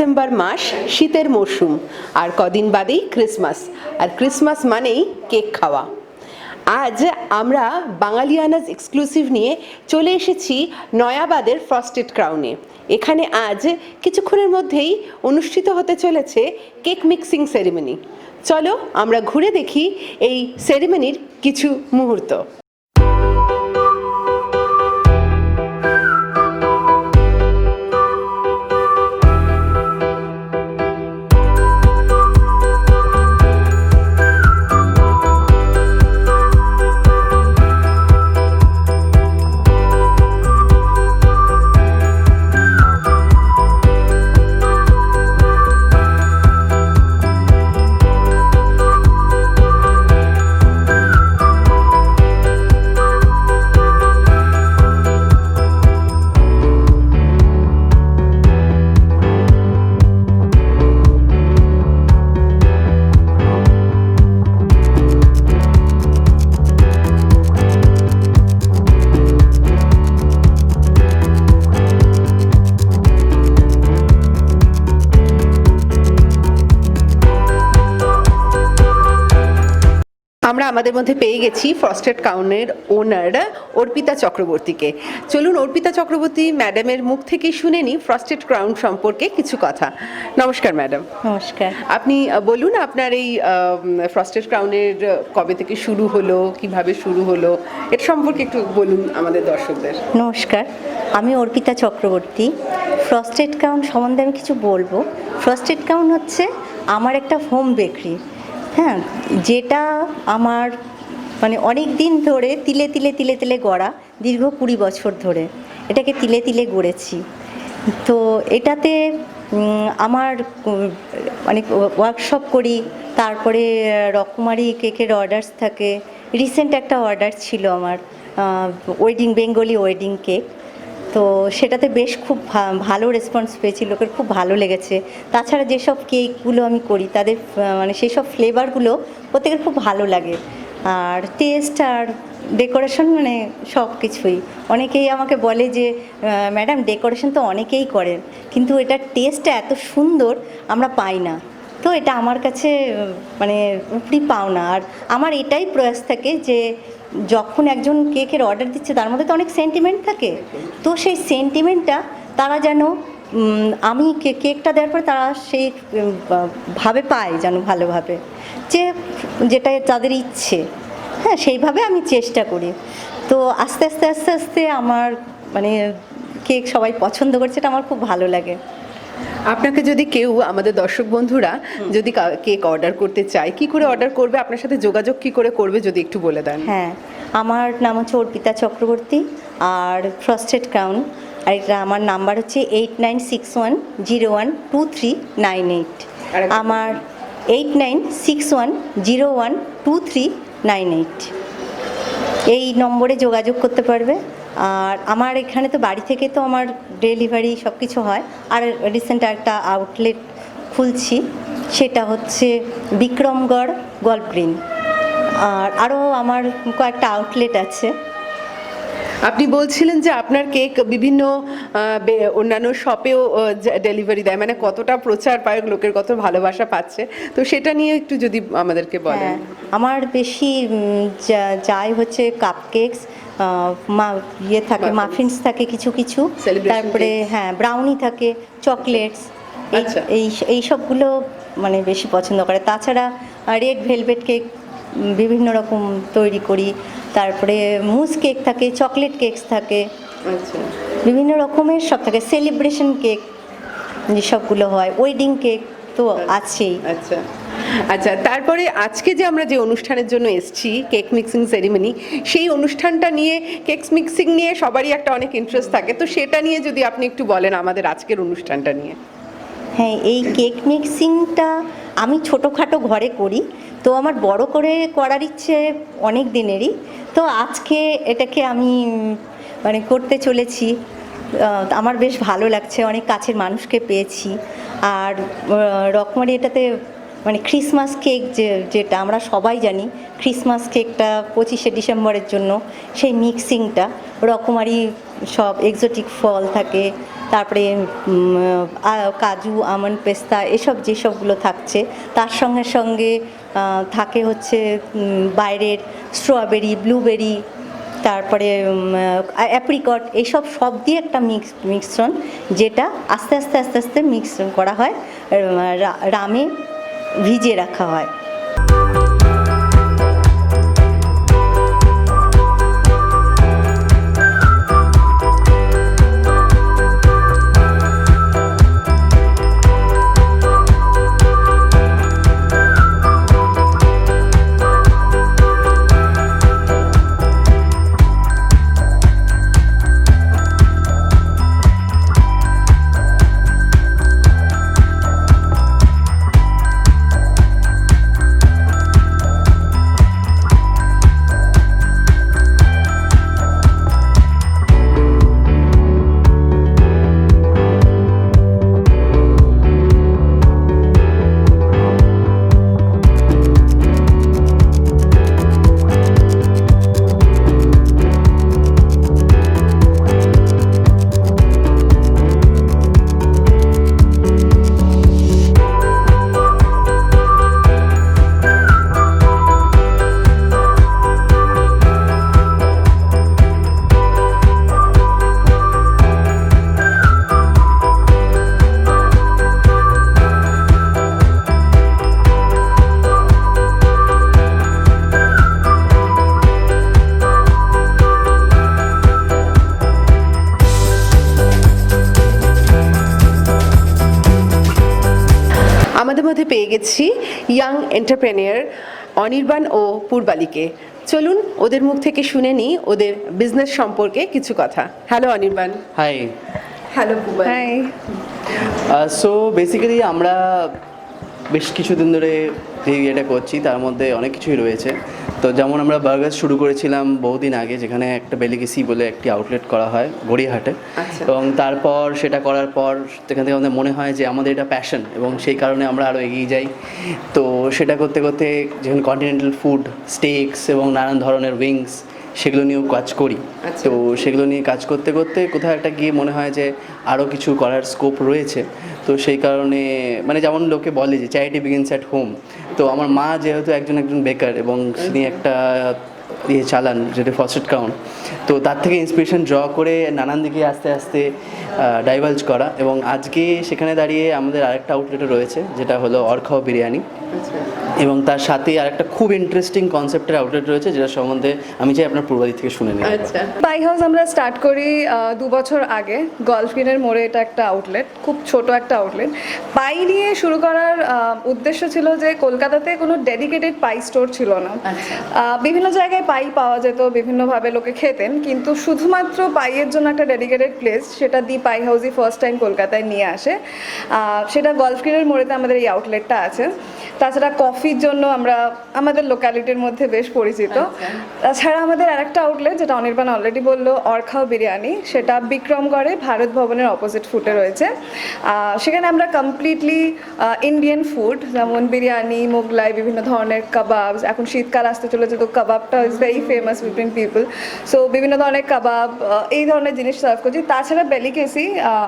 December মাস, শীতের মরশুম, আর কদিন বাদেই ক্রিসমাস। আর ক্রিসমাস মানেই কেক খাওয়া। আজ আমরা বাঙালিয়ানাস এক্সক্লুসিভ নিয়ে চলে এসেছি নয়াবাদের ফ্রস্টেড ক্রাউনে। এখানে আজ কিছুক্ষণের মধ্যেই অনুষ্ঠিত হতে চলেছে কেক মিক্সিং সেরিমনি। চলো আমরা ঘুরে দেখি এই সেরিমনির কিছু মুহূর্ত। আমরা আমাদের মধ্যে পেয়ে গেছি ফ্রস্টেড ক্রাউনের ওনার অর্পিতা চক্রবর্তীকে। চলুন অর্পিতা চক্রবর্তী ম্যাডামের মুখ থেকে শুনে নিই ফ্রস্টেড ক্রাউন সম্পর্কে কিছু কথা। নমস্কার ম্যাডাম। নমস্কার। আপনি বলুন আপনার এই ফ্রস্টেড ক্রাউনের কবে থেকে শুরু হলো, কিভাবে শুরু হলো, এর সম্পর্কে একটু বলুন আমাদের দর্শকদের। নমস্কার, আমি অর্পিতা চক্রবর্তী। ফ্রস্টেড ক্রাউন সম্বন্ধে আমি কিছু বলবো। ফ্রস্টেড ক্রাউন হচ্ছে আমার একটা হোম বেকারি, হ্যাঁ, যেটা আমার মানে অনেক দিন ধরে তিলে তিলে তিলে তিলে গড়া, দীর্ঘ 20 বছর ধরে এটাকে তিলে তিলে গড়েছি। তো এটাতে আমার মানে ওয়ার্কশপ করি, তারপরে রকমারি কেকের অর্ডারস থাকে। রিসেন্ট একটা অর্ডার ছিল আমার ওয়েডিং, বেঙ্গলি ওয়েডিং কেক। তো সেটাতে বেশ খুব ভালো রেসপন্স পেয়েছি, লোকের খুব ভালো লেগেছে। তাছাড়া যেসব কেকগুলো আমি করি তাদের মানে সেই সব ফ্লেভারগুলো প্রত্যেকের খুব ভালো লাগে। আর টেস্ট আর ডেকোরেশন মানে সব কিছুই। অনেকেই আমাকে বলে যে ম্যাডাম ডেকোরেশন তো অনেকেই করেন, কিন্তু এটার টেস্টটা এত সুন্দর আমরা পাই না। তো এটা আমার কাছে মানে উপরি পাওনা। আর আমার এটাই প্রয়াস থাকে যে যখন একজন কেকের অর্ডার দিচ্ছে তার মধ্যে তো অনেক সেন্টিমেন্ট থাকে, তো সেই সেন্টিমেন্টটা তারা যেন আমি কেকটা দেওয়ার পর তারা সেই ভাবে পায়, যেন ভালোভাবে, যে যেটা তাদের ইচ্ছে, হ্যাঁ, সেইভাবে আমি চেষ্টা করি। তো আস্তে আস্তে আস্তে আস্তে আমার মানে কেক সবাই পছন্দ করছে, এটা আমার খুব ভালো লাগে। আপনাকে যদি কেউ, আমাদের দর্শক বন্ধুরা যদি কেক অর্ডার করতে চায়, কি করে অর্ডার করবে, আপনার সাথে যোগাযোগ কি করে করবে যদি একটু বলে দেন। হ্যাঁ, আমার নাম হচ্ছে অর্পিতা চক্রবর্তী আর ফ্রস্টেড ক্রাউন। আর এটা আমার নাম্বার হচ্ছে 8961012398। আমার 8961012398 এই নম্বরে যোগাযোগ করতে পারবে। আর আমার এখানে তো বাড়ি থেকে তো আমার ডেলিভারি সব কিছু হয়। আর রিসেন্ট একটা আউটলেট খুলছি, সেটা হচ্ছে বিক্রমগড়, গল্ফ গ্রিন। আর আরও আমার কয়েকটা আউটলেট আছে। আপনি বলছিলেন যে আপনার কেক বিভিন্ন অন্যান্য শপেও ডেলিভারি দেয়, মানে কতটা প্রচার পায়, লোকের কত ভালোবাসা পাচ্ছে, তো সেটা নিয়ে একটু যদি আমাদেরকে বলেন। আমার বেশি যাই হচ্ছে কাপ কেকস, ইয়ে থাকে, মাফিনস থাকে কিছু কিছু, তারপরে হ্যাঁ ব্রাউনি থাকে, চকলেটস, এই সবগুলো মানে বেশি পছন্দ করে। তাছাড়া রেড ভেলভেট কেক বিভিন্ন রকম তৈরি করি, তারপরে মুস কেক থাকে, চকলেট কেকস থাকে, বিভিন্ন রকমের সব থাকে, সেলিব্রেশন কেক যেসবগুলো হয়, ওয়েডিং কেক তো আছেই। আচ্ছা আচ্ছা, তারপরে আজকে যে আমরা যে অনুষ্ঠানের জন্য এসেছি কেক মিক্সিং সেরিমনি, সেই অনুষ্ঠানটা নিয়ে, কেক মিক্সিং নিয়ে সবারই একটা অনেক ইন্টারেস্ট থাকে, তো সেটা নিয়ে যদি আপনি একটু বলেন আমাদের আজকের অনুষ্ঠানটা নিয়ে। হ্যাঁ, এই কেক মিক্সিংটা আমি ছোটোখাটো ঘরে করি, তো আমার বড় করে করার ইচ্ছে অনেক দিনেরই। তো আজকে এটাকে আমি মানে করতে চলেছি, আমার বেশ ভালো লাগছে, অনেক কাছের মানুষকে পেয়েছি। আর রকমারি এটাতে মানে ক্রিসমাস কেক যেটা আমরা সবাই জানি, ক্রিসমাস কেকটা 25শে ডিসেম্বরের জন্য সেই মিক্সিংটা, রকমারি সব এক্সোটিক ফল থাকে, তারপরে কাজু, আমন্ড, পেস্তা এসব যেসবগুলো থাকছে, তার সঙ্গে সঙ্গে থাকে হচ্ছে বাইরের স্ট্রবেরি, ব্লুবেরি, তারপরে অ্যাপ্রিকট, এইসব সব দিয়ে একটা মিশ্রণ, যেটা আস্তে আস্তে আস্তে আস্তে মিশ্রণ করা হয়, রামে ভিজিয়ে রাখা হয়। আমাদের মধ্যে পেয়ে গেছি ইয়াং এন্টারপ্রেনিয়ার অনির্বাণ ও পূর্বালীকে। চলুন ওদের মুখ থেকে শুনে নিই ওদের বিজনেস সম্পর্কে কিছু কথা। Hello Anirban. Hi. Hello Purbali. Hi. So basically আমরা বেশ কিছুদিন ধরে যে ইয়েটা করছি তার মধ্যে অনেক কিছুই রয়েছে। তো যেমন আমরা বার্গার শুরু করেছিলাম বহুদিন আগে, যেখানে একটা বেলিগেসি বলে একটি আউটলেট করা হয় গড়িয়াহাটে, এবং তারপর সেটা করার পর সেখান থেকে আমাদের মনে হয় যে আমাদের এটা প্যাশন, এবং সেই কারণে আমরা আরও এগিয়ে যাই। তো সেটা করতে করতে যেখানে কন্টিনেন্টাল ফুড, স্টেকস এবং নানান ধরনের উইংস, সেগুলো নিয়েও কাজ করি। তো সেগুলো নিয়ে কাজ করতে করতে কোথাও একটা গিয়ে মনে হয় যে আরও কিছু করার স্কোপ রয়েছে। তো সেই কারণে মানে যেমন লোকে বলে যে চ্যারিটি বিগিনস অ্যাট হোম, তো আমার মা যেহেতু একজন বেকার এবং তিনি একটা ইয়ে চালান যেটা ফার্স্ট ক্রাউন, তো তার থেকে ইন্সপিরেশন ড্র করে নানান দিকে আস্তে আস্তে ডাইভার্জ করা, এবং আজকে সেখানে দাঁড়িয়ে আমাদের আরেকটা আউটলেটও রয়েছে যেটা হলো অরখাও বিরিয়ানি, এবং তার সাথে আরেকটা খুব ইন্টারেস্টিং কনসেপ্টের আউটলেট রয়েছে যেটা সম্বন্ধে আমি চাই আপনার পূর্বাদি থেকে শুনে নিই। আচ্ছা, পাই হাউস আমরা স্টার্ট করি 2 বছর আগে। গলফ গ্রিনের মোড়ে এটা একটা আউটলেট, খুব ছোট একটা আউটলেট। পাই নিয়ে শুরু করার উদ্দেশ্য ছিল যে কলকাতাতে কোনো ডেডিকেটেড পাই স্টোর ছিল না। বিভিন্ন জায়গায় পাই পাওয়া যেত, বিভিন্নভাবে লোকে খেতেন, কিন্তু শুধুমাত্র পাইয়ের জন্য একটা ডেডিকেটেড প্লেস, সেটা দি পাই হাউসই ফার্স্ট টাইম কলকাতায় নিয়ে আসে। সেটা গলফ গ্রিনের মোড়েতে আমাদের এই আউটলেটটা আছে। তাছাড়া কফির জন্য আমরা আমাদের লোকালিটির মধ্যে বেশ পরিচিত। তাছাড়া আমাদের আরেকটা আউটলেট যেটা অনির্বাণ অলরেডি বললো, অরখাও বিরিয়ানি, সেটা বিক্রমগড়ে ভারত ভবনের অপোজিট ফুটে রয়েছে। সেখানে আমরা কমপ্লিটলি ইন্ডিয়ান ফুড, যেমন বিরিয়ানি, মোগলাই, বিভিন্ন ধরনের কাবাব। এখন শীতকাল আসতে চলেছে, তো কাবাবটা is very famous between people. So বিভিন্ন ধরনের কাবাব, এই ধরনের জিনিস সার্ভ করছি। তাছাড়া বেলিকেসি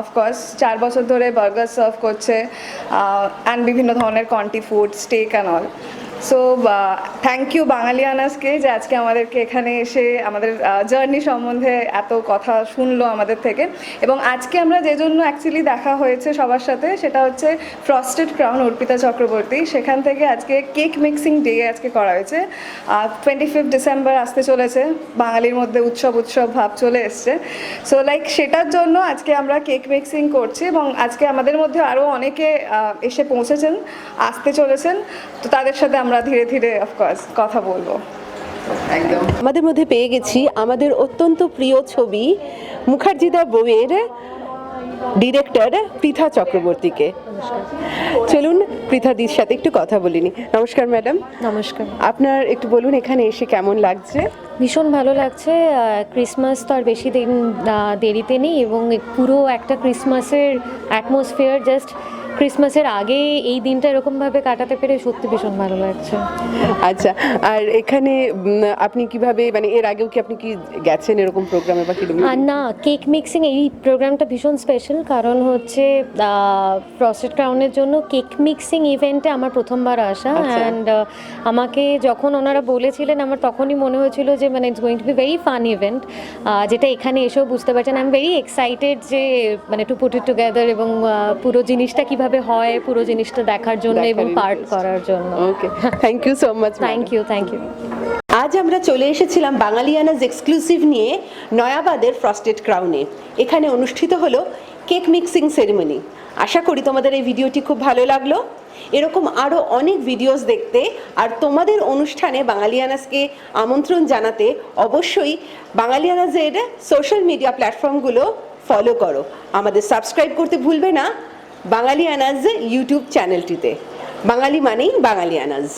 অফকোর্স 4 বছর ধরে বার্গার সার্ভ করছে, অ্যান্ড বিভিন্ন ধরনের conti food, steak and all. So thank you বাঙালিয়ানাসকে যে আজকে আমাদেরকে এখানে এসে আমাদের জার্নি সম্বন্ধে এত কথা শুনলো আমাদের থেকে। এবং আজকে আমরা যে জন্য অ্যাকচুয়ালি দেখা হয়েছে সবার সাথে, সেটা হচ্ছে ফ্রস্টেড ক্রাউন অর্পিতা চক্রবর্তী, সেখান থেকে আজকে কেক মিক্সিং ডে আজকে করা হয়েছে। 25 ডিসেম্বর আসতে চলেছে, বাঙালির মধ্যে উৎসব ভাব চলে এসছে। সো লাইক সেটার জন্য আজকে আমরা কেক মিক্সিং করছি, এবং আজকে আমাদের মধ্যে আরও অনেকে এসে পৌঁছেছেন, আসতে চলেছেন। তো তাদের সাথে আমরা ধীরে ধীরে অফকোর্স কথা বলবো। একদম। আমাদের মধ্যে পেয়ে গেছি আমাদের অত্যন্ত প্রিয় ছবি মুখার্জিদা বউয়ের ডিরেক্টর পৃথা চক্রবর্তীকে। চলুন পৃথাদির সাথে একটু কথা বলিনি। নমস্কার ম্যাডাম। নমস্কার। আপনার একটু বলুন এখানে এসে কেমন লাগছে? ভীষণ ভালো লাগছে। ক্রিসমাস তো আর বেশি দিন দেরিতে নেই, এবং পুরো একটা ক্রিসমাসের অ্যাটমসফিয়ার জাস্ট ক্রিসমাসের আগে এই দিনটা এরকমভাবে কাটাতে পেরে সত্যি ভীষণ ভালো লাগছে। আচ্ছা, আর এখানে আপনি কিভাবে, মানে এর আগেও কি আপনি কি গেছেন এরকম প্রোগ্রামে বা কিরকম? আর না, কেক মিক্সিং এই প্রোগ্রামটা ভীষণ স্পেশাল, কারণ হচ্ছে ফ্রস্টেড ক্রাউনের জন্য কেক মিক্সিং ইভেন্টে আমার প্রথমবার আসা। আচ্ছা। অ্যান্ড আমাকে যখন ওনারা বলেছিলেন আমার তখনই মনে হয়েছিল যে মানে it's going to be very fun event, যেটা এখানে এসেও বুঝতে পারছেন। আই এম ভেরি এক্সাইটেড যে মানে টু পুট ইট টুগেদার, এবং পুরো জিনিসটা কিভাবে হয় পুরো জিনিসটা দেখার জন্য এবং পার্ট করার জন্য। Okay, thank you so much. Thank you, thank you. আজ আমরা চলে এসেছিলাম বাঙালিয়ানাজ এক্সক্লুসিভ নিয়ে নয়াবাদের ফ্রস্টেড ক্রাউনে। এখানে অনুষ্ঠিত হলো কেক মিক্সিং সেরিমনি। আশা করি তোমাদের এই ভিডিওটি খুব ভালো লাগলো। এরকম আরও অনেক ভিডিওস দেখতে আর তোমাদের অনুষ্ঠানে বাঙালিয়ানাজকে আমন্ত্রণ জানাতে অবশ্যই বাঙালিয়ানাজের সোশ্যাল মিডিয়া প্ল্যাটফর্মগুলো ফলো করো। আমাদের সাবস্ক্রাইব করতে ভুলবে না বাঙালিয়ানাজ ইউটিউব চ্যানেলটিতে। বাঙালি মানেই বাঙালিয়ানাজ।